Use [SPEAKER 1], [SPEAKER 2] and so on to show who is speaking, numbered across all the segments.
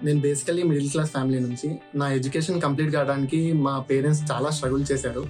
[SPEAKER 1] నేను basically middle class family నుంచి. నా ఎడ్యుకేషన్ కంప్లీట్ కావడానికి మా పేరెంట్స్ చాలా స్ట్రగుల్ చేశారు.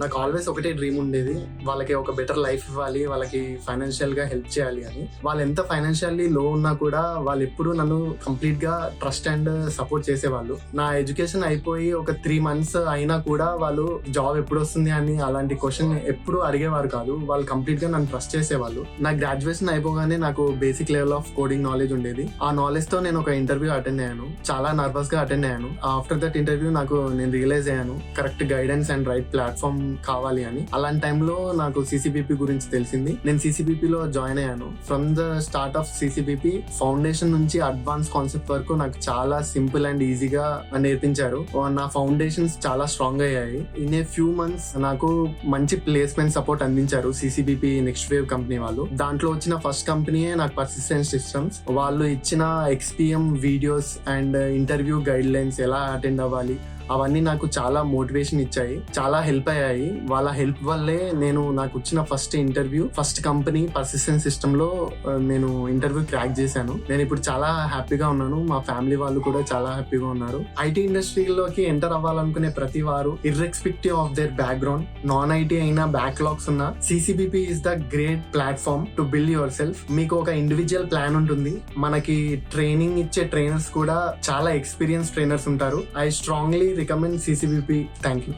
[SPEAKER 1] నాకు ఆల్వేస్ ఒకటే డ్రీమ్ ఉండేది, వాళ్ళకి ఒక బెటర్ లైఫ్ ఇవ్వాలి, వాళ్ళకి ఫైనాన్షియల్గా హెల్ప్ చేయాలి అని. వాళ్ళు ఎంత ఫైనాన్షియల్లీ లో ఉన్నా కూడా వాళ్ళు ఎప్పుడు నన్ను కంప్లీట్గా ట్రస్ట్ అండ్ సపోర్ట్ చేసేవాళ్ళు. నా ఎడ్యుకేషన్ అయిపోయి ఒక 3 months అయినా కూడా వాళ్ళు జాబ్ ఎప్పుడు వస్తుంది అని అలాంటి క్వశ్చన్ ఎప్పుడు అడిగేవారు కాదు. వాళ్ళు కంప్లీట్గా నన్ను ట్రస్ట్ చేసేవాళ్ళు. నా గ్రాడ్యుయేషన్ అయిపోగానే నాకు basic level of coding knowledge ఉండేది. ఆ నాలెడ్జ్ తో నేను ఒక ఇంటర్వ్యూ అటెండ్ అయ్యాను. చాలా నర్వస్ గా అటెండ్ అయ్యాను. ఆఫ్టర్ దట్ ఇంటర్వ్యూ నేను రియలైజ్ అయ్యాను correct guidance and right platform కావాలి అని. అలాంటి టైంలో నాకు సిసిబిపి గురించి తెలిసింది. నేను సిసిబిపి లో జాయిన్ అయ్యాను. From the start of CCBP foundation నుంచి అడ్వాన్స్ కాన్సెప్ట్ వరకు నాకు చాలా సింపుల్ అండ్ ఈజీగా నేర్పించారు. నా ఫౌండేషన్స్ చాలా స్ట్రాంగ్ అయ్యాయి. ఇన్ ఏ ఫ్యూ మంత్స్ నాకు మంచి ప్లేస్మెంట్ సపోర్ట్ అందించారు సిసిబిపి నెక్స్ట్ వేవ్ కంపెనీ వాళ్ళు. దాంట్లో వచ్చిన ఫస్ట్ కంపెనీయే నాకు పర్సిస్టెంట్ సిస్టమ్స్. వాళ్ళు ఇచ్చిన XPM videos and interview guidelines ఎలా అటెండ్ అవ్వాలి అవన్నీ నాకు చాలా మోటివేషన్ ఇచ్చాయి, చాలా హెల్ప్ అయ్యాయి. వాళ్ళ హెల్ప్ వల్లే నాకు వచ్చిన first interview, first company persistent system లో నేను ఇంటర్వ్యూ క్రాక్ చేశాను. నేను ఇప్పుడు చాలా హ్యాపీగా ఉన్నాను. మా ఫ్యామిలీ వాళ్ళు కూడా చాలా హ్యాపీగా ఉన్నారు. ఐటీ ఇండస్ట్రీలోకి ఎంటర్ అవ్వాలనుకునే ప్రతి వారు irrespective of their background, non IT అయినా బ్యాక్లాగ్స్ ఉన్న CCBP is the great platform to build your self. మీకు ఒక ఇండివిజువల్ ప్లాన్ ఉంటుంది. మనకి ట్రైనింగ్ ఇచ్చే ట్రైనర్స్ కూడా చాలా ఎక్స్పీరియన్స్ ట్రైనర్స్ ఉంటారు. I strongly recommend CCBP. Thank you.